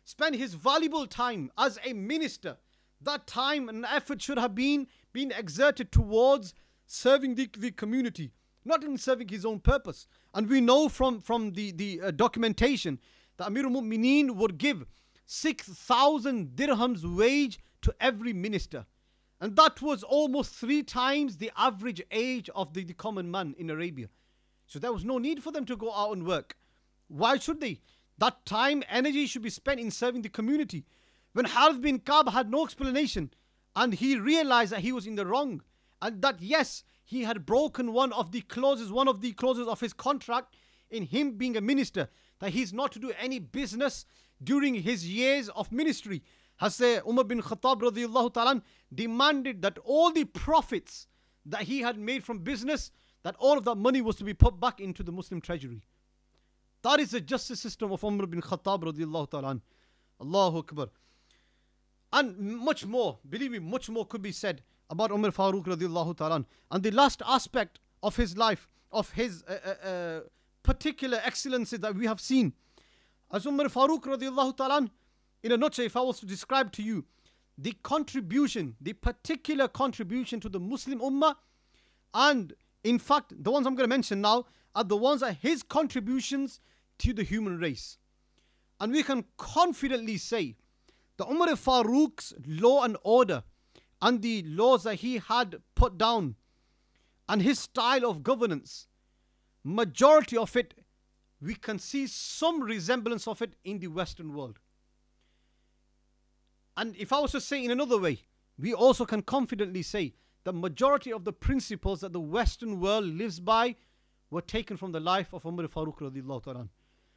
spend his valuable time as a minister? That time and effort should have been exerted towards serving the community, not in serving his own purpose. And we know from the documentation that Amir al-Mu'mineen would give 6,000 dirhams wage to every minister. And that was almost 3 times the average age of the common man in Arabia. So there was no need for them to go out and work. Why should they? That time, energy should be spent in serving the community. When Harith bin Ka'b had no explanation, and he realized that he was in the wrong, and that yes, he had broken one of the clauses of his contract in him being a minister, that he's not to do any business during his years of ministry. Hazrat Umar bin Khattab radiallahu ta'ala demanded that all the profits that he had made from business, that all of that money was to be put back into the Muslim treasury. That is the justice system of Umar bin Khattab radiallahu ta'ala. Allahu Akbar. And much more, believe me, much more could be said about Umar Farooq radiallahu ta'ala. And the last aspect of his life, of his particular excellences that we have seen, as Umar Farooq radiallahu ta'ala, in a nutshell, if I was to describe to you the contribution, the particular contribution to the Muslim Ummah, and In fact, the ones I'm going to mention now are the ones that his contributions to the human race. And we can confidently say that Umar Farooq's law and order and the laws that he had put down and his style of governance, majority of it, we can see some resemblance of it in the Western world. And if I was to say in another way, we also can confidently say the majority of the principles that the Western world lives by were taken from the life of Umar Farooq radiallahu ta'ala,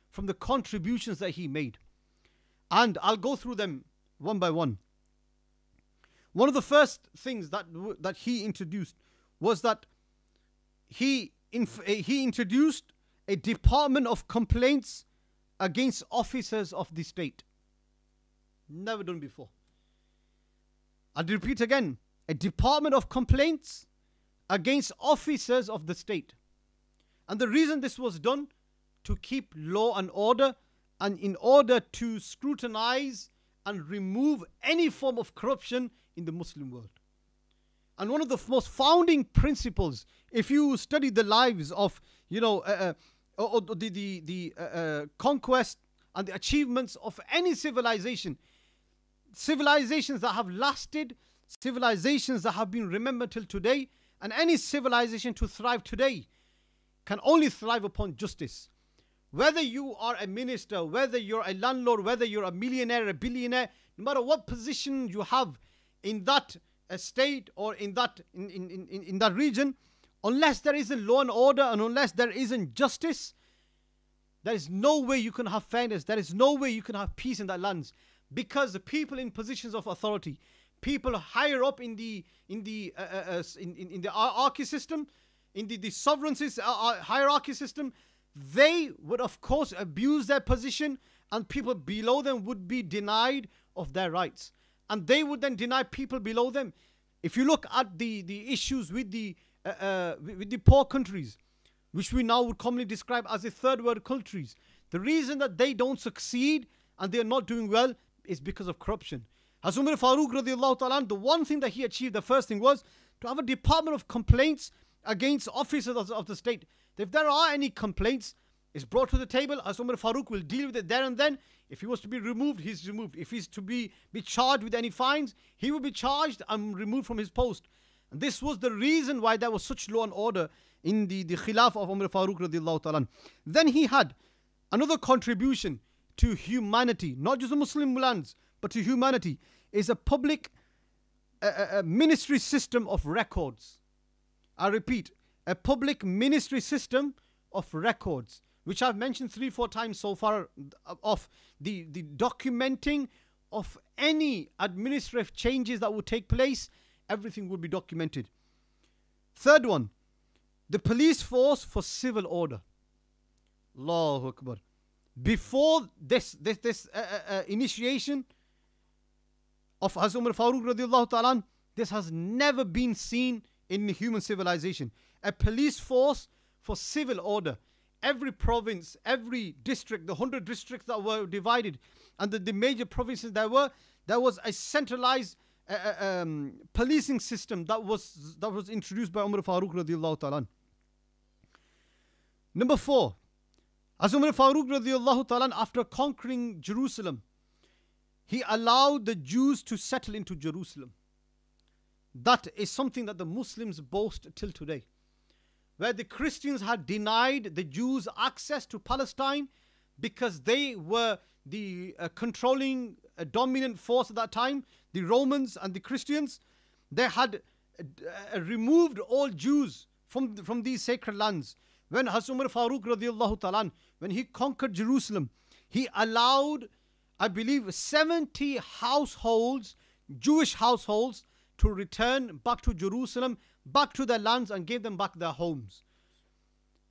from the contributions that he made. And I'll go through them one by one. One of the first things that he introduced was that he introduced a department of complaints against officers of the state. Never done before. I'll repeat again. A department of complaints against officers of the state. And the reason this was done, to keep law and order, and in order to scrutinize and remove any form of corruption in the Muslim world. And one of the most founding principles, if you study the lives of, the conquest and the achievements of any civilization, civilizations that have lasted, civilizations that have been remembered till today, and any civilization to thrive today can only thrive upon justice. Whether you are a minister, whether you're a landlord, whether you're a millionaire, a billionaire, no matter what position you have in that state or in that region, unless there isn't law and order and unless there isn't justice, there is no way you can have fairness. There is no way you can have peace in that land, because the people in positions of authority, people higher up in the hierarchy system, in the sovereignty hierarchy system, they would of course abuse their position, and people below them would be denied of their rights, and they would then deny people below them. If you look at the issues with the poor countries, which we now would commonly describe as the third world countries, the reason that they don't succeed and they are not doing well is because of corruption. As Umar Farooq radiallahu ta'ala, the one thing that he achieved, the first thing was to have a department of complaints against officers of the state. If there are any complaints, it's brought to the table. As Umar Farooq will deal with it there and then. If he was to be removed, he's removed. If he's to be charged with any fines, he will be charged and removed from his post. And this was the reason why there was such law and order in the Khilafah of Umar Farooq radiallahu ta'ala. Then he had another contribution to humanity, not just the Muslim lands, but to humanity, is a public ministry system of records. I repeat, a public ministry system of records, which I've mentioned 3-4 times so far, of the documenting of any administrative changes that would take place. Everything would be documented. Third one, the police force for civil order. Allahu Akbar. Before this initiation of Hazrat Umar Farooq radiallahu ta'ala, this has never been seen in human civilization. A police force for civil order. Every province, every district, the 100 districts that were divided, and the major provinces there was a centralized policing system that was introduced by Umar Farooq radiallahu ta'ala. Number 4, as Umar Farooq radiallahu ta'ala, after conquering Jerusalem, he allowed the Jews to settle into Jerusalem. That is something that the Muslims boast till today. Where the Christians had denied the Jews access to Palestine because they were the controlling dominant force at that time, the Romans and the Christians, they had removed all Jews from these sacred lands. When Hazrat Umar Farooq radiallahu ta'ala, when he conquered Jerusalem, he allowed, I believe, 70 households, Jewish households, to return back to Jerusalem, back to their lands, and gave them back their homes.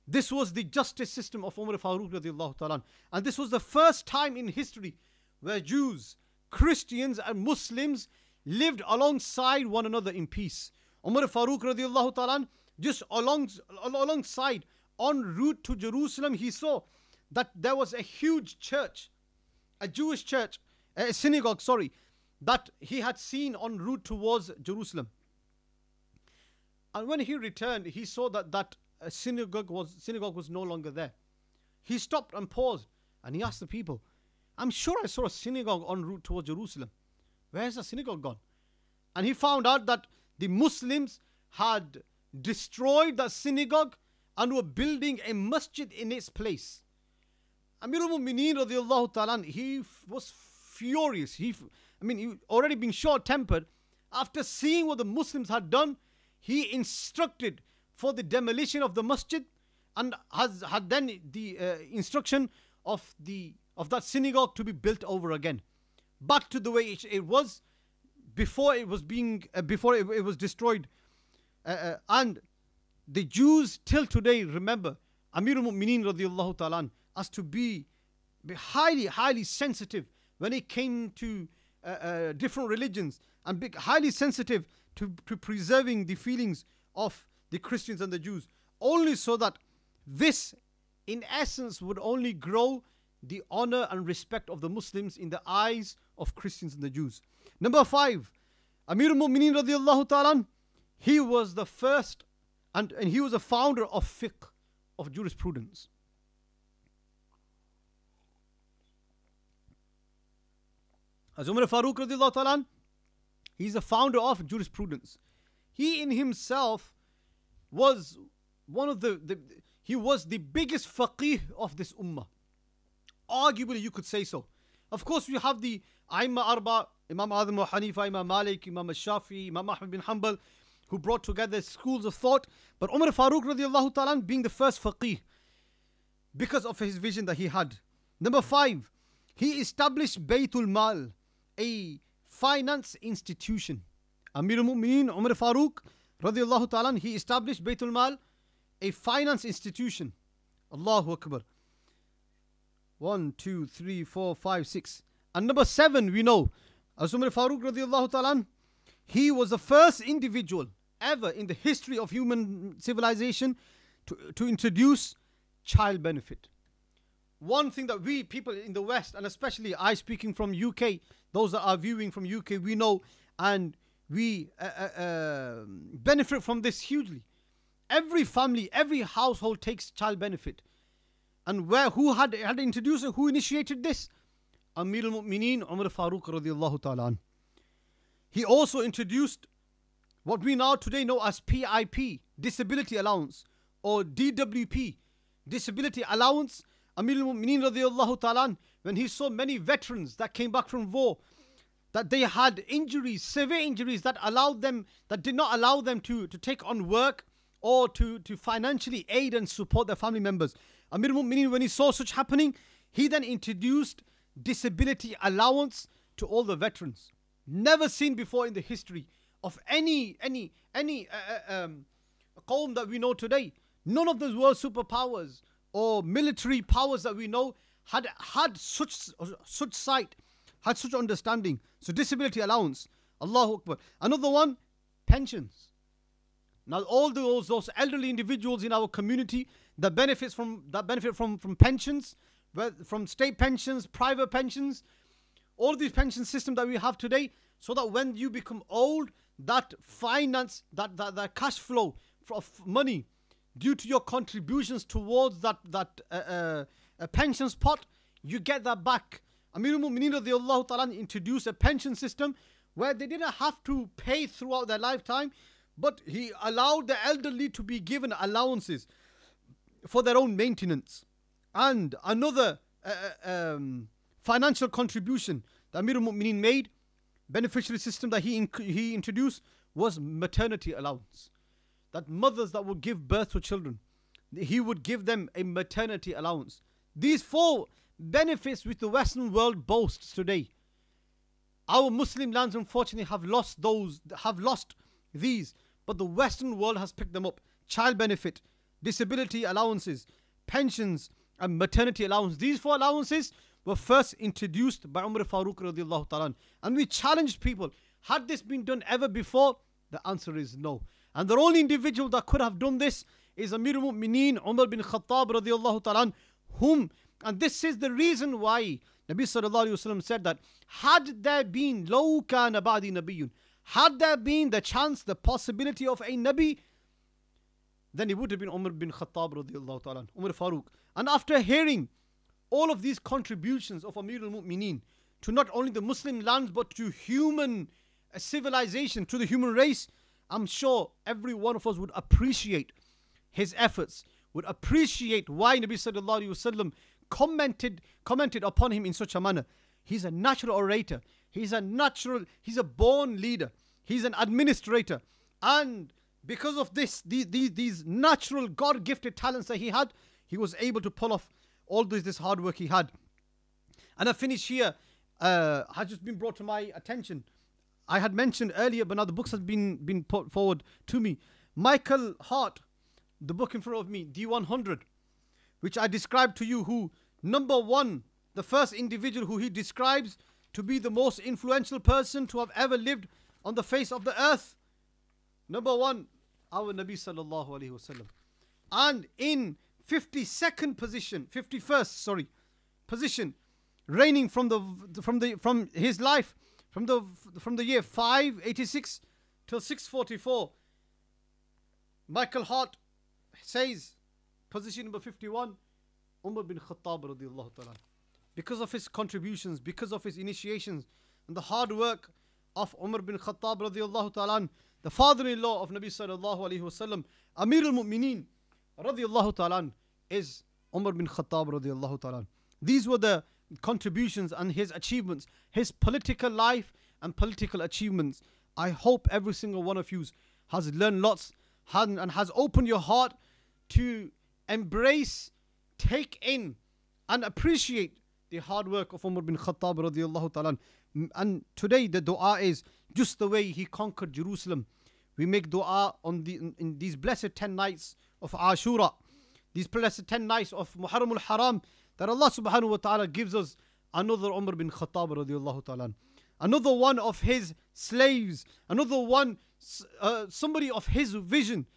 This was the justice system of Umar Farooq radiallahu ta'ala. And this was the first time in history where Jews, Christians and Muslims lived alongside one another in peace. Umar Farooq radiallahu ta'ala, just alongside, en route to Jerusalem, he saw that there was a huge church, a Jewish church, a synagogue, that he had seen en route towards Jerusalem. And when he returned, he saw that synagogue was no longer there. He stopped and paused, and he asked the people, I'm sure I saw a synagogue en route towards Jerusalem. Where's the synagogue gone? And he found out that the Muslims had destroyed the synagogue and were building a masjid in its place. Amir al-Mu'mineen radiallahu ta'ala, he was furious. He already been short-tempered. After seeing what the Muslims had done, he instructed for the demolition of the masjid and had then the instruction of that synagogue to be built over again, back to the way it was before it was destroyed. And the Jews till today remember Amir al-Mu'mineen radiallahu ta'ala as to be highly sensitive when it came to different religions, and be highly sensitive to preserving the feelings of the Christians and the Jews, only so that this in essence would only grow the honor and respect of the Muslims in the eyes of Christians and the Jews. Number 5, Amir al-Mu'mineen radiallahu ta'ala, he was the first and he was a founder of fiqh, of jurisprudence. As Umar Farooq radiallahu ta'ala, he's the founder of jurisprudence. He in himself was he was the biggest faqih of this ummah. Arguably, you could say so. Of course, we have the Aimma Arba, Imam Adam wa Hanifa, Imam Malik, Imam al-Shafi, Imam Ahmad bin Hanbal, who brought together schools of thought. But Umar Farooq radiallahu ta'ala being the first faqih because of his vision that he had. Number 5, he established Baytul Mal, a finance institution. Amir al-Mu'mineen Umar Farooq radiallahu ta'ala, he established Baytul Mal, a finance institution. Allahu Akbar. 1, 2, 3, 4, 5, 6. And number 7, we know, as Umar Farooq radiallahu ta'ala, he was the first individual ever in the history of human civilization to introduce child benefit. One thing that we people in the West, and especially I speaking from UK, those that are viewing from UK, we know and we benefit from this hugely. Every family, every household takes child benefit. And who had introduced it? Who initiated this? Amir al-Mu'mineen Umar Farooq radiallahu ta'ala. He also introduced what we now today know as PIP, disability allowance, or DWP, disability allowance. Amir al-Mu'mineen radiallahu ta'ala, when he saw many veterans that came back from war, that they had injuries, severe injuries that did not allow them to take on work or to financially aid and support their family members. Amir al-Mu'mineen, when he saw such happening, he then introduced disability allowance to all the veterans. Never seen before in the history of any qawm that we know today. None of those world superpowers or military powers that we know had such sight, had such understanding. So disability allowance. Allahu Akbar. Another one, pensions. Now all those elderly individuals in our community that benefit from pensions, from state pensions, private pensions, all these pension systems that we have today, so that when you become old, that finance, that cash flow of money due to your contributions towards that pensions pot, you get that back. Amir al-Mu'mineen radiallahu ta'ala introduced a pension system where they didn't have to pay throughout their lifetime, but he allowed the elderly to be given allowances for their own maintenance. And another financial contribution that Amir al-Mu'mineen made, beneficiary system that he introduced, was maternity allowance. That mothers that would give birth to children, he would give them a maternity allowance. These 4 benefits which the Western world boasts today, our Muslim lands unfortunately have lost these, but the Western world has picked them up. Child benefit, disability allowances, pensions, and maternity allowance. These 4 allowances were first introduced by Umar Farooq radiallahu ta'ala. And we challenged people, had this been done ever before? The answer is no. And the only individual that could have done this is Amir al-Mu'mineen Umar bin Khattab radiallahu ta'ala, and this is the reason why Nabi sallallahu alayhi wa sallam said that had there been law kana ba'di nabiyyun, had there been the chance, the possibility of a Nabi, then it would have been Umar bin Khattab radiallahu ta'ala, Umar Farooq. And after hearing all of these contributions of Amir al-Mu'mineen to not only the Muslim lands but to human civilization, to the human race, I'm sure every one of us would appreciate his efforts, would appreciate why Nabi sallallahu alaihi wasallam commented upon him in such a manner. He's a natural orator. He's a born leader. He's an administrator. And because of these natural God-gifted talents that he had, he was able to pull off all this hard work he had. And I finish here, has just been brought to my attention. I had mentioned earlier, but now the books have been put forward to me. Michael Hart, the book in front of me, D100, which I described to you, who, number one, the first individual who he describes to be the most influential person to have ever lived on the face of the earth. Number one, our Nabi sallallahu alaihi wasallam. And in 51st position, reigning from his life, from the year 586 till 644. Michael Hart says, position number 51, Umar bin Khattab radiallahu ta'ala. Because of his contributions, because of his initiations, and the hard work of Umar bin Khattab radiallahu ta'ala, the father-in-law of Nabi sallallahu alayhi wasallam, Amir al-Mu'mineen radiallahu ta'ala, is Umar bin Khattab radiallahu ta'ala. These were the contributions and his achievements, his political life and political achievements. I hope every single one of you has learned lots and has opened your heart to embrace, take in and appreciate the hard work of Umar bin Khattab radiallahu ta'ala. And today the dua is just the way he conquered Jerusalem. We make dua in these blessed 10 nights of Ashura, these blessed 10 nights of Muharram al-Haram, that Allah subhanahu wa ta'ala gives us another Umar bin Khattab radiallahu ta'ala, another one of his slaves, another one, somebody of his vision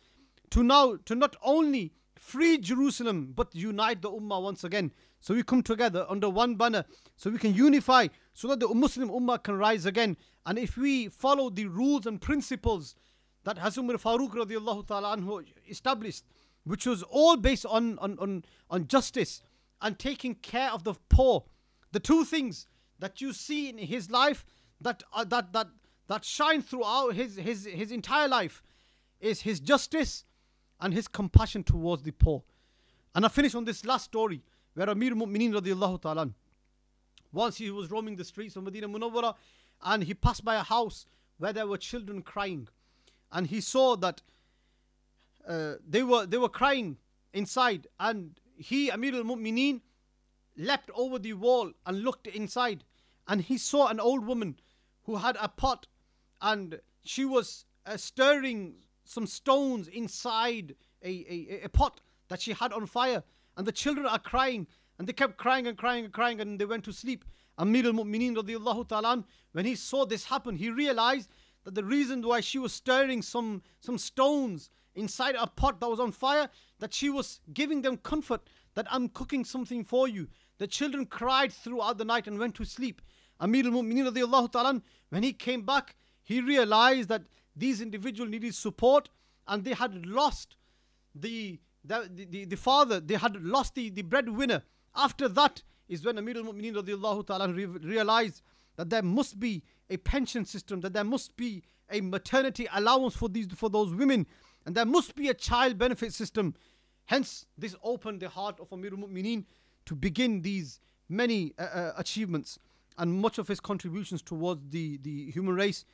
to not only free Jerusalem but unite the ummah once again. So we come together under one banner, so we can unify, so that the Muslim ummah can rise again. And if we follow the rules and principles that Hazrat Umar Farooq radiallahu ta'ala anhu established, which was all based on justice and taking care of the poor, the two things that you see in his life that shine throughout his entire life is his justice and his compassion towards the poor. And I finish on this last story where Amir al-Mu'mineen radiallahu ta'ala, once he was roaming the streets of Medina Munawwara and he passed by a house where there were children crying, and he saw that they were crying inside, and he, Amir al-Mu'mineen, leapt over the wall and looked inside, and he saw an old woman who had a pot, and she was stirring some stones inside a pot that she had on fire, and the children are crying, and they kept crying and crying and crying, and they went to sleep. Amir al-Mu'mineen radiallahu ta'ala, when he saw this happen, he realized that the reason why she was stirring some stones inside a pot that was on fire, that she was giving them comfort, that I'm cooking something for you. The children cried throughout the night and went to sleep. Amir al-Mu'mineen radiallahu ta'ala, when he came back, he realized that these individuals needed support, and they had lost the father, they had lost the breadwinner. After that is when Amir al-Mu'mineen radiallahu ta'ala realized that there must be a pension system, that there must be a maternity allowance for those women, and there must be a child benefit system. Hence, this opened the heart of Amir al-Mu'mineen to begin these many achievements and much of his contributions towards the human race.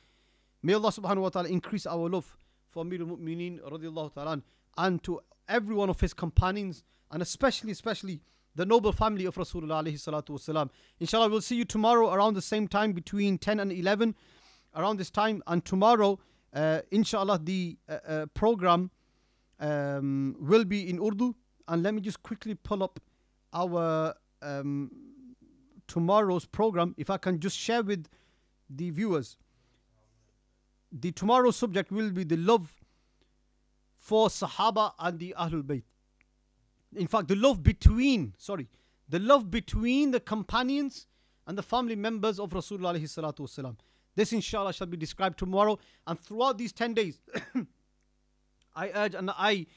May Allah subhanahu wa ta'ala increase our love for Amir al-Mu'mineen radiallahu ta'ala and to every one of his companions, and especially the noble family of Rasulullah alayhi salatu wasalam. Inshallah, we'll see you tomorrow around the same time, between 10 and 11, around this time. And tomorrow, inshallah, the program will be in Urdu. And let me just quickly pull up our tomorrow's program, if I can just share with the viewers. The tomorrow's subject will be the love for Sahaba and the Ahlul Bayt. In fact, the love between the companions and the family members of Rasulullah alayhi salatu wasalam. This inshallah shall be described tomorrow. And throughout these 10 days, I urge and I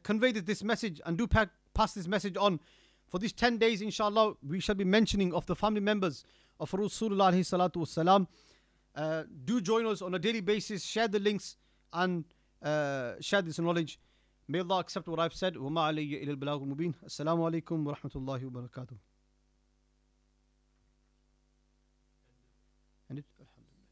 convey this message and do pass this message on. For these 10 days, inshallah, we shall be mentioning of the family members of Rasulullah alayhi salatu wasalam. Do join us on a daily basis, share the links and share this knowledge. May Allah accept what I've said. وَمَا عَلَيَّ إِلَى الْبَلَاغُ الْمُبِينَ. Assalamu alaikum wa rahmatullahi wa barakatuh. And it? Alhamdulillah.